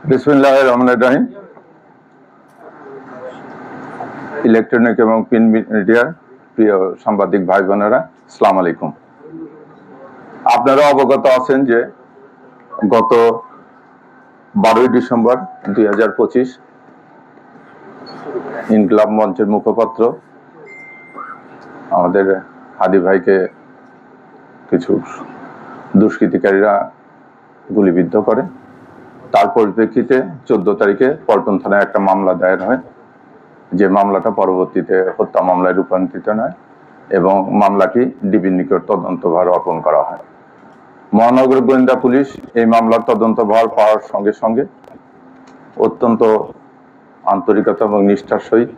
বিসমিল্লাহির রহমানির রহিম। ইলেকট্রনিক এবং প্রিন্ট মিডিয়ার প্রিয় সাংবাদিক ভাই বোনেরা, আসসালামু আলাইকুম। আপনারা অবগত আছেন যে গত 12ই ডিসেম্বর 2025 ইনকিলাব মঞ্চের মুখপাত্র আমাদের হাদি ভাইকে কিছু দুষ্কৃতিকারীরা গুলিবিদ্ধ করে। তার পরিপ্রেক্ষিতে 14 তারিখে পল্টন থানায় একটা মামলা দায়ের হয়, যে মামলাটা পরবর্তীতে হত্যা মামলায় রূপান্তরিত হয় এবং মামলাটি ডিবির নিকট তদন্তভার অর্পণ করা হয়। মহানগর গোয়েন্দা পুলিশ এই মামলার তদন্তভার পাওয়ার সঙ্গে সঙ্গে অত্যন্ত আন্তরিকতা এবং নিষ্ঠার সহিত,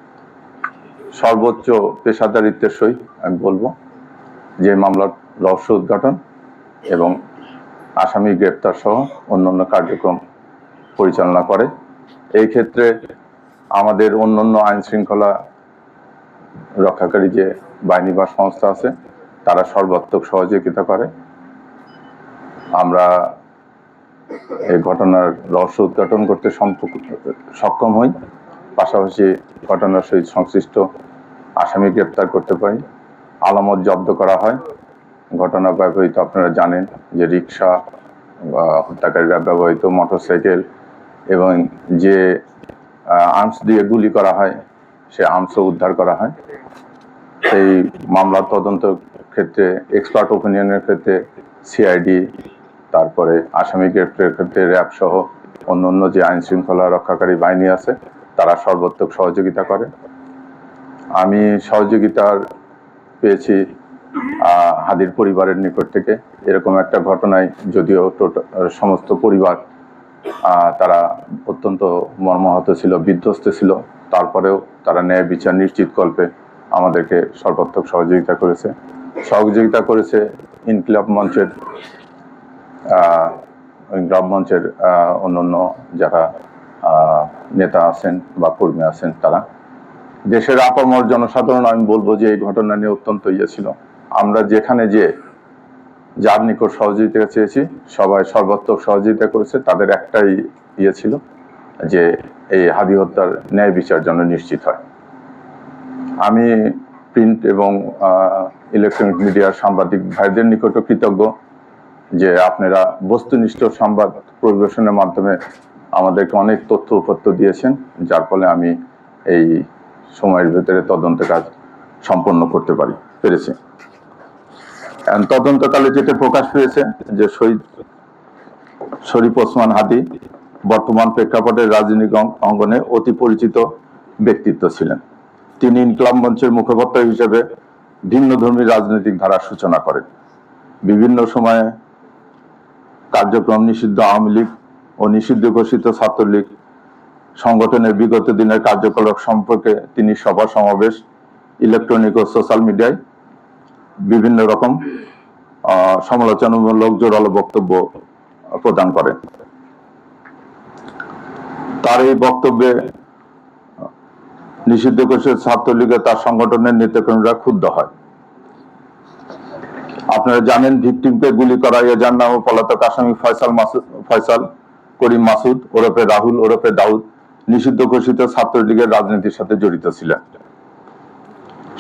সর্বোচ্চ পেশাদারিত্বের সহিত আমি বলবো যে মামলার রহস্য উদ্ঘাটন এবং আসামি গ্রেপ্তার সহ অন্যান্য কার্যক্রম পরিচালনা করে। এই ক্ষেত্রে আমাদের অন্যান্য আইন শৃঙ্খলা রক্ষাকারী যে বাহিনী বা সংস্থা আছে তারা সর্বাত্মক সহযোগিতা করে। আমরা এই ঘটনার রহস্য উদ্ঘাটন করতে সক্ষম হই, পাশাপাশি ঘটনার সহিত সংশ্লিষ্ট আসামি গ্রেপ্তার করতে পারি, আলামত জব্দ করা হয়। ঘটনা ব্যবহৃত আপনারা জানেন যে রিক্সা বা হত্যাকারীরা ব্যবহৃত মোটরসাইকেল এবং যে আর্মস দিয়ে গুলি করা হয় সে আর্মসও উদ্ধার করা হয়। এই মামলার তদন্ত ক্ষেত্রে এক্সপার্ট ওপিনিয়নের ক্ষেত্রে সিআইডি, তারপরে আসামি গ্রেপ্তারের ক্ষেত্রে র্যাব সহ অন্যান্য যে আইন শৃঙ্খলা রক্ষাকারী বাহিনী আছে তারা সর্বাত্মক সহযোগিতা করে। আমি সহযোগিতার পেয়েছি হাদির পরিবারের নিকট থেকে। এরকম একটা ঘটনায় যদিও সমস্ত পরিবার তারা অত্যন্ত মর্মাহত ছিল, বিধ্বস্ত ছিল, তারপরেও তারা ন্যায় বিচার নিশ্চিত কল্পে আমাদেরকে সর্বাত্মক সহযোগিতা করেছে ইনকিলাব মঞ্চের অন্যান্য যারা নেতা আছেন বা কর্মী আছেন তারা। দেশের আপামর জনসাধারণ আমি বলবো যে এই ঘটনা নিয়ে অত্যন্ত ছিল। আমরা যেখানে যার নিকট সহযোগিতা চেয়েছি সবাই সর্বাত্মক সহযোগিতা করেছে। তাদের একটাই ছিল যে এই হাদি হত্যার ন্যায় বিচার যেন নিশ্চিত হয়। আমি প্রিন্ট এবং ইলেকট্রনিক মিডিয়ার সাংবাদিক ভাইদের নিকটও কৃতজ্ঞ যে আপনারা বস্তুনিষ্ঠ সংবাদ পরিবেশনের মাধ্যমে আমাদেরকে অনেক তথ্য উপাত্ত দিয়েছেন, যার ফলে আমি এই সময়ের ভেতরে তদন্ত কাজ সম্পন্ন করতে পেরেছি। তদন্তকালে যেটা প্রকাশ পেয়েছে যে শহীদ শরীফ ওসমান হাদি বর্তমান প্রেক্ষাপটের রাজনৈতিক অঙ্গনে অতি পরিচিত ব্যক্তিত্ব ছিলেন। তিনি ইনকিলাব মঞ্চের মুখপাত্র হিসেবে ভিন্নধর্মী রাজনৈতিক ধারার সূচনা করেন। বিভিন্ন সময়ে কার্যক্রম নিষিদ্ধ আওয়ামী লীগ ও নিষিদ্ধ ঘোষিত ছাত্রলীগ সংগঠনের বিগত দিনের কার্যকলাপ সম্পর্কে তিনি সভা সমাবেশ, ইলেকট্রনিক ও সোশ্যাল মিডিয়ায় বিভিন্ন রকম সমালোচনামূলক জোরালো বক্তব্য প্রদান করেন। তার এই বক্তব্যে নিষিদ্ধ ঘোষিত ছাত্রলীগের তার সংগঠনের নেতাকর্মীরা ক্ষুব্ধ হয়। আপনারা জানেন ভিকটিমকে গুলি করা যার নাম পলাতক আসামি ফয়সাল করিম মাসুদ ওরফে রাহুল ওরফে দাউদ নিষিদ্ধ ঘোষিত ছাত্রলীগের রাজনীতির সাথে জড়িত ছিলেন।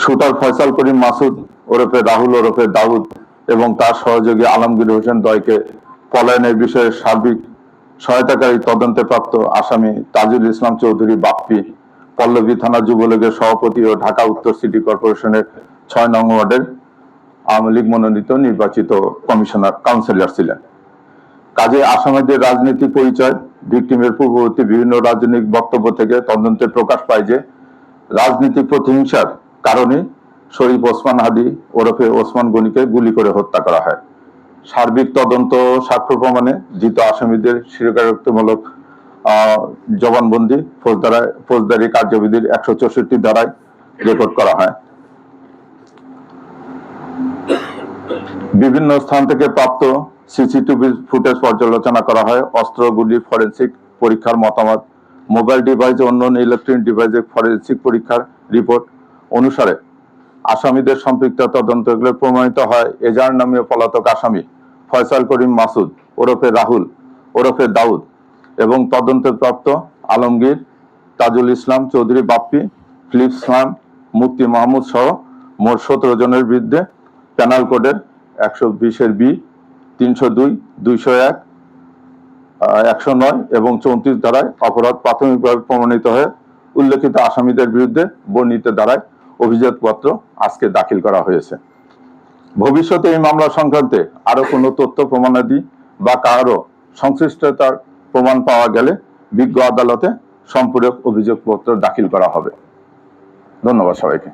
শুটার ফয়সাল করিম মাসুদ ওরফে রাহুল ওরফে দাউদ এবং তার সহযোগী আলমগীর হোসেন দয়কে পলায়নের বিষয়ে সার্বিক সহায়তাকারী তদন্তে প্রাপ্ত আসামি তাজুল ইসলাম চৌধুরী বাপ্পি পল্লবী থানা যুবলীগের সভাপতি ও ঢাকা উত্তর সিটি কর্পোরেশনের 6 নং ওয়ার্ডের আওয়ামী লীগ মনোনীত নির্বাচিত কাউন্সিলর ছিলেন। কাজে আসামিদের রাজনৈতিক পরিচয়, ভিকটিমের পূর্ববর্তী বিভিন্ন রাজনৈতিক বক্তব্য থেকে তদন্তে প্রকাশ পায় যে রাজনৈতিক প্রতিহিংসার কারণে শরীফ ওসমান হাদি ওরফে ওসমান গনিকে গুলি করে হত্যা করা হয়। সার্বিক তদন্ত সাক্ষ্য প্রমাণে ধৃত আসামিদের স্বীকারোক্তিমূলক জবানবন্দি ফৌজদারি কার্যবিধির 164 ধারায় রেকর্ড করা হয়। বিভিন্ন স্থান থেকে প্রাপ্ত সিসিটিভি ফুটেজ পর্যালোচনা করা হয়। অস্ত্রগুলির ফরেনসিক পরীক্ষার মতামত, মোবাইল ডিভাইস ও অন্যান্য ইলেকট্রনিক ডিভাইসের ফরেনসিক পরীক্ষার রিপোর্ট অনুসারে আসামিদের সম্পৃক্ত তদন্তগুলো প্রমাণিত হয় এজাহার নামীয় পলাতক আসামি ফয়সাল করিম মাসুদ ওরফে রাহুল ওরফে দাউদ এবং তদন্তপ্রাপ্ত আলমগীর, তাজুল ইসলাম চৌধুরী বাপ্পি, ফিলিপস খান, মুফতি মাহমুদ সহ মোট 17 জনের বিরুদ্ধে পেনাল কোডের 120-এর বি, 302, 201, 109 এবং 34 ধারায় অপরাধ প্রাথমিকভাবে প্রমাণিত হয়ে উল্লেখিত আসামিদের বিরুদ্ধে বর্ণিত ধারায় অভিযোগপত্র আজকে দাখিল করা হয়েছে। ভবিষ্যতে এই মামলা সংক্রান্তে আরো কোনো তথ্য প্রমাণাদি বা কারো সংশ্লিষ্টতার প্রমাণ পাওয়া গেলে বিজ্ঞ আদালতে সম্পূরক অভিযোগপত্র দাখিল করা হবে। ধন্যবাদ সবাইকে।